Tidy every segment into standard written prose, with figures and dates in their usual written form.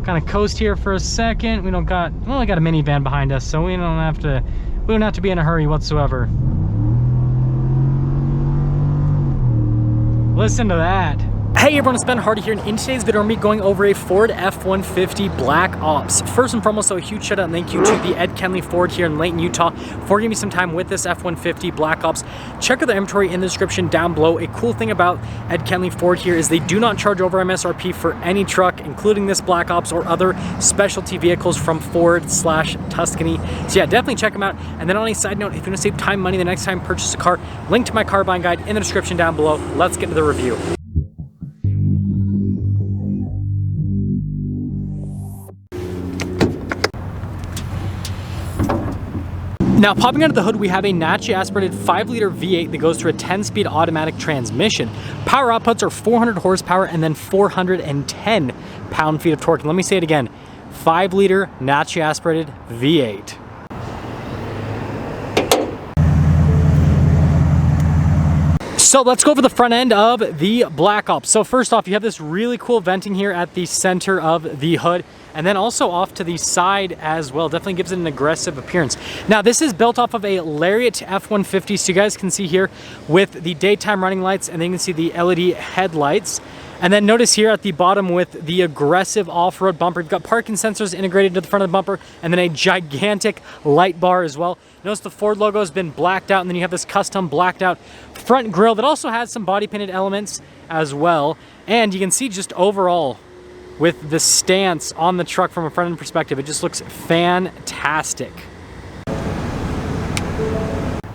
kind of coast here for a second. We only got a minivan behind us, so we don't have to be in a hurry whatsoever. Listen to that. Hey everyone, it's Ben Hardy here, and in today's video, we're going over a Ford F-150 Black Ops. First and foremost, a huge shout out and thank you to the Ed Kenley Ford here in Layton, Utah for giving me some time with this F-150 Black Ops. Check out the inventory in the description down below. A cool thing about Ed Kenley Ford here is they do not charge over MSRP for any truck, including this Black Ops or other specialty vehicles from Ford/Tuscany. So yeah, definitely check them out. And then on a side note, if you want to save time, money the next time you purchase a car, link to my car buying guide in the description down below. Let's get to the review. Now, popping under the hood, we have a naturally aspirated 5-liter V8 that goes through a 10-speed automatic transmission. Power outputs are 400 horsepower and then 410 pound-feet of torque. And let me say it again, 5-liter naturally aspirated V8. So let's go over the front end of the Black Ops. So first off, you have this really cool venting here at the center of the hood, and then also off to the side as well. Definitely gives it an aggressive appearance. Now this is built off of a Lariat F-150, so you guys can see here with the daytime running lights, and then you can see the LED headlights. And then notice here at the bottom with the aggressive off-road bumper, you've got parking sensors integrated to the front of the bumper, and then a gigantic light bar as well. Notice the Ford logo has been blacked out, and then you have this custom blacked out front grille that also has some body painted elements as well. And you can see just overall with the stance on the truck from a front end perspective, it just looks fantastic.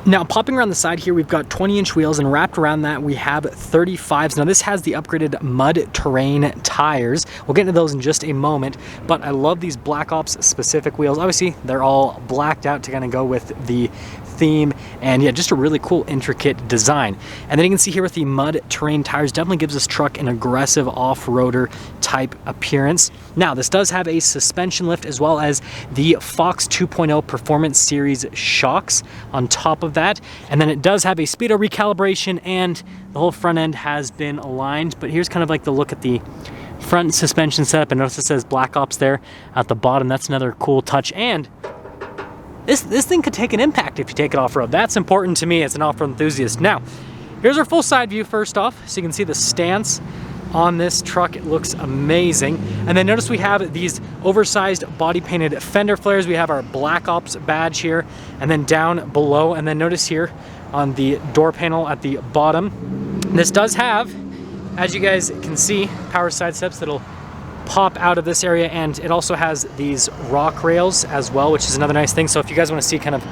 Now, popping around the side here, we've got 20-inch wheels, and wrapped around that we have 35s. Now, this has the upgraded mud terrain tires. We'll get into those in just a moment, but I love these Black Ops specific wheels. Obviously, they're all blacked out to kind of go with the theme, and yeah, just a really cool, intricate design. And then you can see here with the mud terrain tires, definitely gives this truck an aggressive off-roader type appearance. Now, this does have a suspension lift as well as the Fox 2.0 Performance Series shocks on top of that. And then it does have a speedo recalibration, and the whole front end has been aligned. But here's kind of like the look at the front suspension setup, and notice it says Black Ops there at the bottom. That's another cool touch. And this thing could take an impact if you take it off-road. That's important to me as an off-road enthusiast. Now, here's our full side view first off, so you can see the stance on this truck. It looks amazing. And then notice we have these oversized body painted fender flares. We have our Black Ops badge here, and then down below. And then notice here on the door panel at the bottom, this does have, as you guys can see, power side steps that'll pop out of this area, and it also has these rock rails as well, which is another nice thing. So if you guys want to see kind of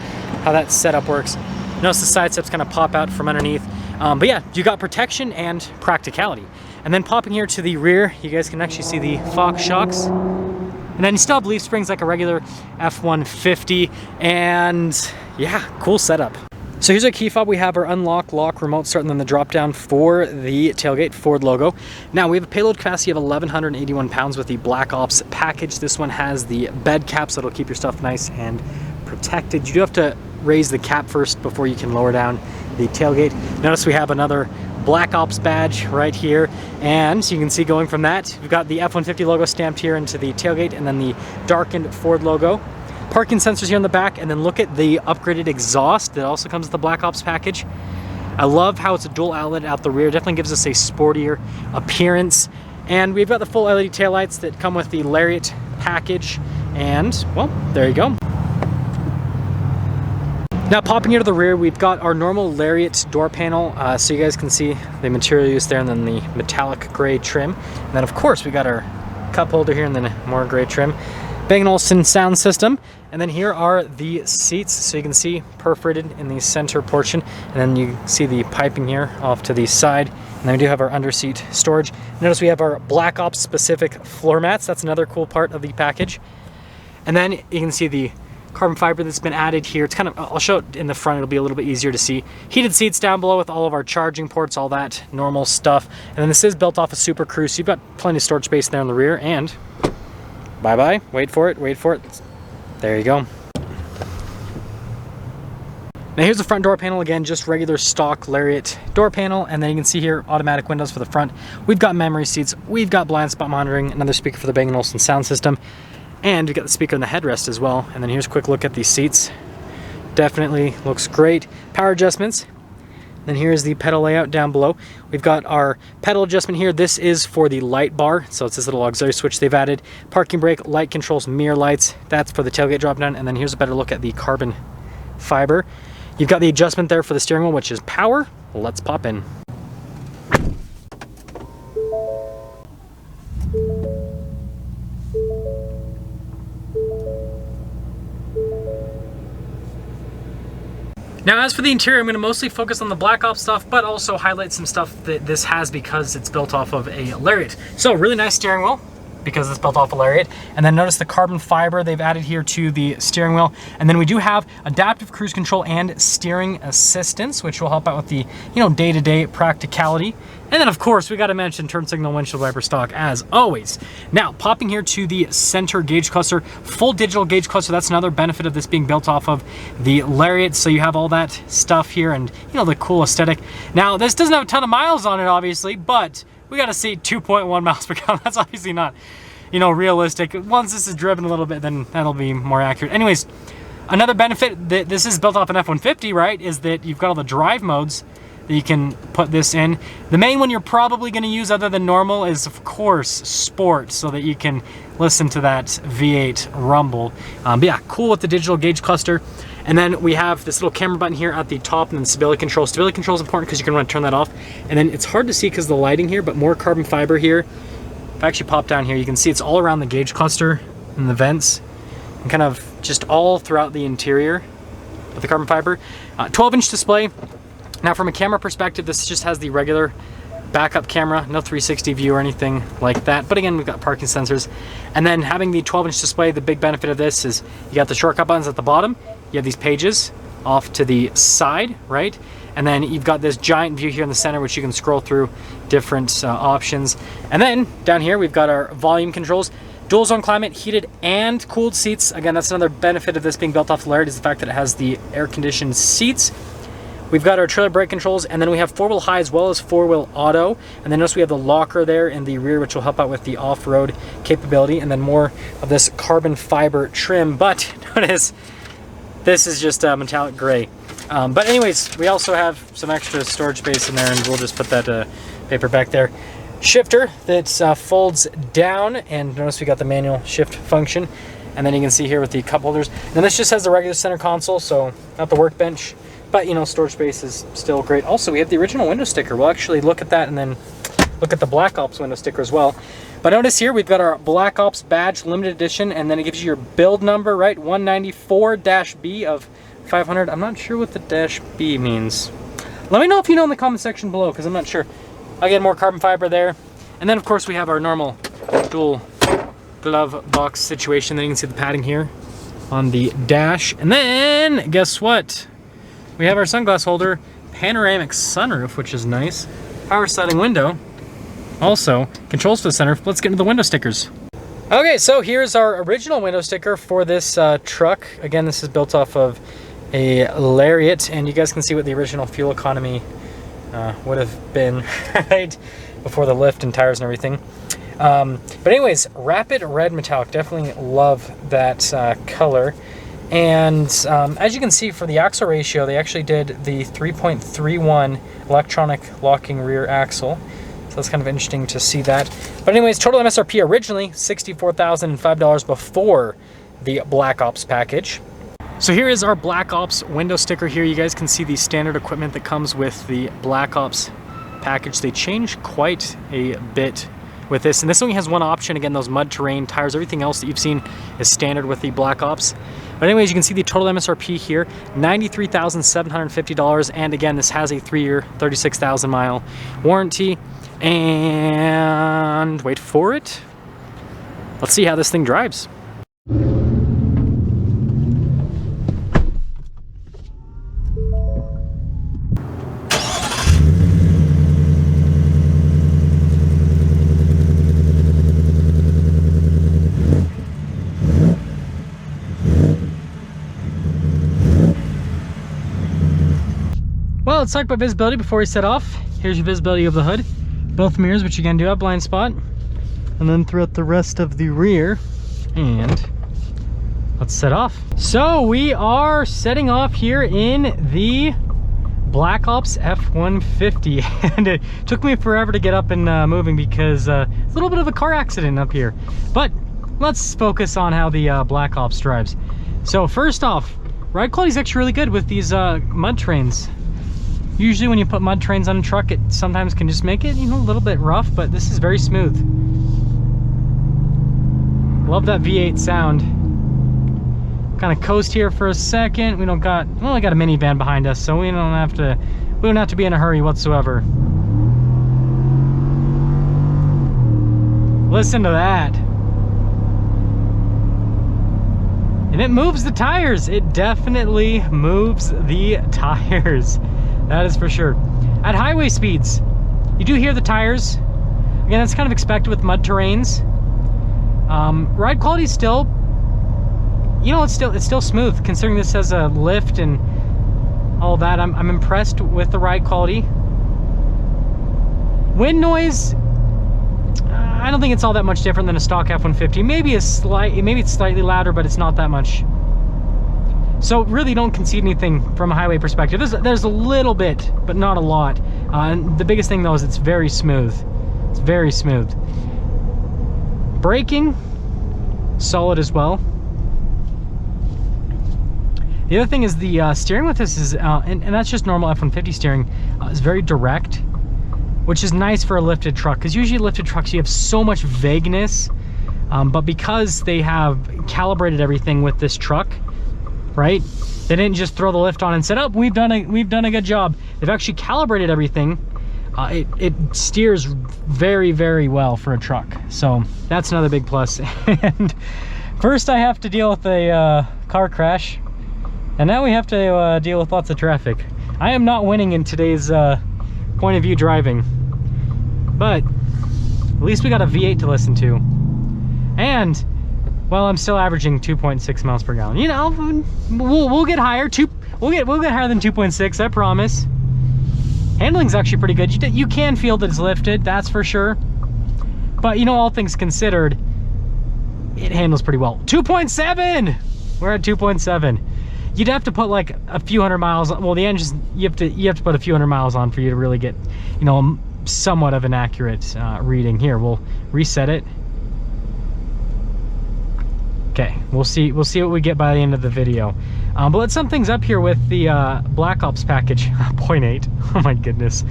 how that setup works, notice the side steps kind of pop out from underneath. But yeah, you got protection and practicality. And then popping here to the rear, you guys can actually see the Fox shocks. And then you still have leaf springs like a regular F-150, and yeah, cool setup. So here's our key fob. We have our unlock, lock, remote start, and then the drop down for the tailgate Ford logo. Now we have a payload capacity of 1,181 pounds with the Black Ops package. This one has the bed cap, so it'll keep your stuff nice and protected. You do have to raise the cap first before you can lower down the tailgate. Notice we have another Black Ops badge right here, and you can see going from that, we've got the F-150 logo stamped here into the tailgate, and then the darkened Ford logo. Parking sensors here on the back, and then look at the upgraded exhaust that also comes with the Black Ops package. I love how it's a dual outlet out the rear. Definitely gives us a sportier appearance. And we've got the full LED taillights that come with the Lariat package. And, well, there you go. Now, popping into the rear, we've got our normal Lariat door panel, so you guys can see the material used there, and then the metallic gray trim. And then, of course, we got our cup holder here, and then more gray trim. Bang & Olufsen sound system. And then here are the seats, so you can see perforated in the center portion, and then you see the piping here off to the side. And then we do have our under-seat storage. Notice we have our Black Ops specific floor mats. That's another cool part of the package. And then you can see the carbon fiber that's been added here. It's kind of, I'll show it in the front, it'll be a little bit easier to see. Heated seats down below with all of our charging ports, all that normal stuff. And then this is built off a Super Crew, so you've got plenty of storage space there in the rear, and bye-bye, wait for it, there you go. Now here's the front door panel again, just regular stock Lariat door panel, and then you can see here automatic windows for the front. We've got memory seats, we've got blind spot monitoring, another speaker for the Bang & Olufsen sound system, and we've got the speaker in the headrest as well. And then here's a quick look at these seats. Definitely looks great. Power adjustments. Then here's the pedal layout down below. We've got our pedal adjustment here. This is for the light bar, so it's this little auxiliary switch they've added. Parking brake, light controls, mirror lights. That's for the tailgate drop down. And then here's a better look at the carbon fiber. You've got the adjustment there for the steering wheel, which is power. Let's pop in. Now as for the interior, I'm going to mostly focus on the Black Ops stuff, but also highlight some stuff that this has because it's built off of a Lariat. So really nice steering wheel, because it's built off a Lariat. And then notice the carbon fiber they've added here to the steering wheel. And then we do have adaptive cruise control and steering assistance, which will help out with the, day-to-day practicality. And then of course, we got to mention turn signal, windshield wiper stock as always. Now, popping here to the center gauge cluster, full digital gauge cluster. That's another benefit of this being built off of the Lariat. So you have all that stuff here and, the cool aesthetic. Now, this doesn't have a ton of miles on it, obviously, but we got to see 2.1 miles per gallon. That's obviously not, realistic. Once this is driven a little bit, then that'll be more accurate. Anyways, another benefit that this is built off an F-150, right, is that you've got all the drive modes that you can put this in. The main one you're probably going to use other than normal is, of course, sport, so that you can listen to that V8 rumble. But yeah, cool with the digital gauge cluster. And then we have this little camera button here at the top, and then stability control. Stability control is important because you can want to turn that off. And then it's hard to see because of the lighting here, but more carbon fiber here. If I actually pop down here, you can see it's all around the gauge cluster and the vents, and kind of just all throughout the interior with the carbon fiber. 12-inch display. Now from a camera perspective, this just has the regular backup camera, no 360 view or anything like that. But again, we've got parking sensors. And then having the 12-inch display, the big benefit of this is you got the shortcut buttons at the bottom. You have these pages off to the side, right? And then you've got this giant view here in the center, which you can scroll through different options. And then down here, we've got our volume controls. Dual zone climate, heated and cooled seats. Again, that's another benefit of this being built off the Lariat, is the fact that it has the air-conditioned seats. We've got our trailer brake controls, and then we have 4-wheel high as well as 4-wheel auto. And then notice we have the locker there in the rear, which will help out with the off-road capability. And then more of this carbon fiber trim. But notice, this is just metallic gray. But anyways, we also have some extra storage space in there, and we'll just put that paper back there. Shifter that folds down, and notice we got the manual shift function. And then you can see here with the cup holders. And this just has the regular center console, so not the workbench. But, storage space is still great. Also, we have the original window sticker. We'll actually look at that and then look at the Black Ops window sticker as well. But notice here, we've got our Black Ops badge, limited edition, and then it gives you your build number, right? 194-B of 500. I'm not sure what the -B means. Let me know if you know in the comment section below, because I'm not sure. Again, more carbon fiber there. And then, of course, we have our normal dual glove box situation. Then you can see the padding here on the dash. And then, guess what? We have our sunglass holder, panoramic sunroof, which is nice. Power sliding window. Also, controls for the sunroof. Let's get into the window stickers. Okay, so here's our original window sticker for this truck. Again, this is built off of a Lariat, and you guys can see what the original fuel economy would have been, right? Before the lift and tires and everything. But anyways, rapid red metallic. Definitely love that color. And as you can see, for the axle ratio, they actually did the 3.31 electronic locking rear axle. So that's kind of interesting to see that. But anyways, total MSRP originally $64,005 before the Black Ops package. So here is our Black Ops window sticker here. You guys can see the standard equipment that comes with the Black Ops package. They change quite a bit with this. And this only has one option. Again, those mud terrain tires, everything else that you've seen is standard with the Black Ops. But anyways, you can see the total MSRP here, $93,750. And again, this has a 3-year, 36,000 mile warranty. And wait for it. Let's see how this thing drives. let's talk about visibility before we set off. Here's your visibility of the hood. Both mirrors, which again do have blind spot. And then throughout the rest of the rear. And let's set off. So we are setting off here in the Black Ops F-150. And it took me forever to get up and moving because it's a little bit of a car accident up here. But let's focus on how the Black Ops drives. So first off, ride quality is actually really good with these mud trains. Usually when you put mud trains on a truck, it sometimes can just make it, you know, a little bit rough, but this is very smooth. Love that V8 sound. Kind of coast here for a second. We only got a minivan behind us, so we don't have to be in a hurry whatsoever. Listen to that. And it moves the tires. It definitely moves the tires. That is for sure. At highway speeds, you do hear the tires. Again, that's kind of expected with mud terrains. Ride quality is still, you know, it's still smooth considering this has a lift and all that. I'm impressed with the ride quality. Wind noise, I don't think it's all that much different than a stock F-150. Maybe it's slightly louder, but it's not that much. So really don't concede anything from a highway perspective. There's a little bit, but not a lot. And the biggest thing though is it's very smooth. It's very smooth. Braking, solid as well. The other thing is the steering with this is, and that's just normal F-150 steering, is very direct, which is nice for a lifted truck, because usually lifted trucks you have so much vagueness, but because they have calibrated everything with this truck, right? They didn't just throw the lift on and said, "Oh, we've done a good job." They've actually calibrated everything. It steers very, very well for a truck, so that's another big plus. And first I have to deal with a car crash, and now we have to deal with lots of traffic. I am not winning in today's point of view driving, but at least we got a V8 to listen to. And well, I'm still averaging 2.6 miles per gallon. You know, we'll get higher. We'll get higher than 2.6, I promise. Handling's actually pretty good. You can feel that it's lifted, that's for sure. But you know, all things considered, it handles pretty well. 2.7. We're at 2.7. You'd have to put like a few hundred miles. Well, the engine, you have to put a few hundred miles on for you to really get, you know, somewhat of an accurate reading. Here, we'll reset it. Okay, we'll see what we get by the end of the video. But let's sum things up here with the Black Ops package. 0.8. Oh my goodness.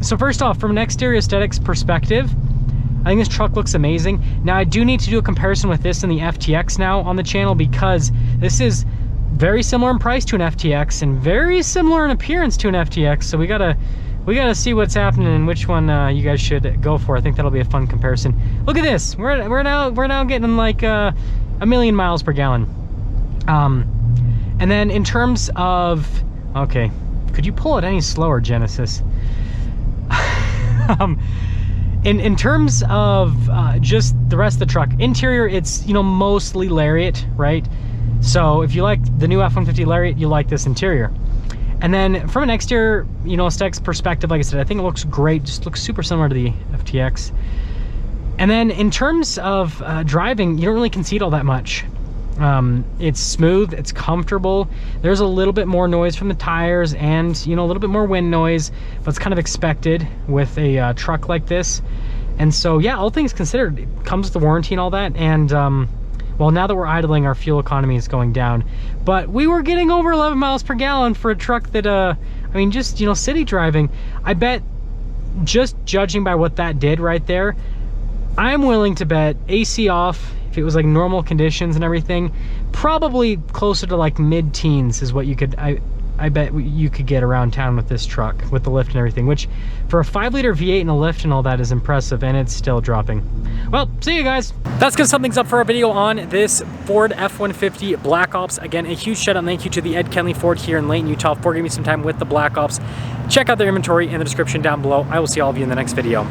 So first off, from an exterior aesthetics perspective, I think this truck looks amazing. Now I do need to do a comparison with this and the FTX now on the channel, because this is very similar in price to an FTX and very similar in appearance to an FTX. So we gotta see what's happening and which one you guys should go for. I think that'll be a fun comparison. Look at this. We're now getting like a million miles per gallon. And then in terms of, okay, could you pull it any slower, Genesis? In terms of just the rest of the truck, interior, it's, you know, mostly Lariat, right? So if you like the new F-150 Lariat, you like this interior. And then from an exterior, you know, aesthetics perspective, like I said, I think it looks great. Just looks super similar to the FTX. And then in terms of driving, you don't really concede all that much. It's smooth, it's comfortable. There's a little bit more noise from the tires and, you know, a little bit more wind noise, but it's kind of expected with a truck like this. And so, yeah, all things considered, it comes with the warranty and all that. And, well, now that we're idling, our fuel economy is going down. But we were getting over 11 miles per gallon for a truck that, I mean, just, you know, city driving. I bet, just judging by what that did right there, I'm willing to bet AC off, if it was like normal conditions and everything, probably closer to like mid-teens is what you could, I bet you could get around town with this truck, with the lift and everything, which for a 5-liter V8 and a lift and all that is impressive, and it's still dropping. Well, see you guys. That's gonna sum things up for our video on this Ford F-150 Black Ops. Again, a huge shout out and thank you to the Ed Kenley Ford here in Layton, Utah for giving me some time with the Black Ops. Check out their inventory in the description down below. I will see all of you in the next video.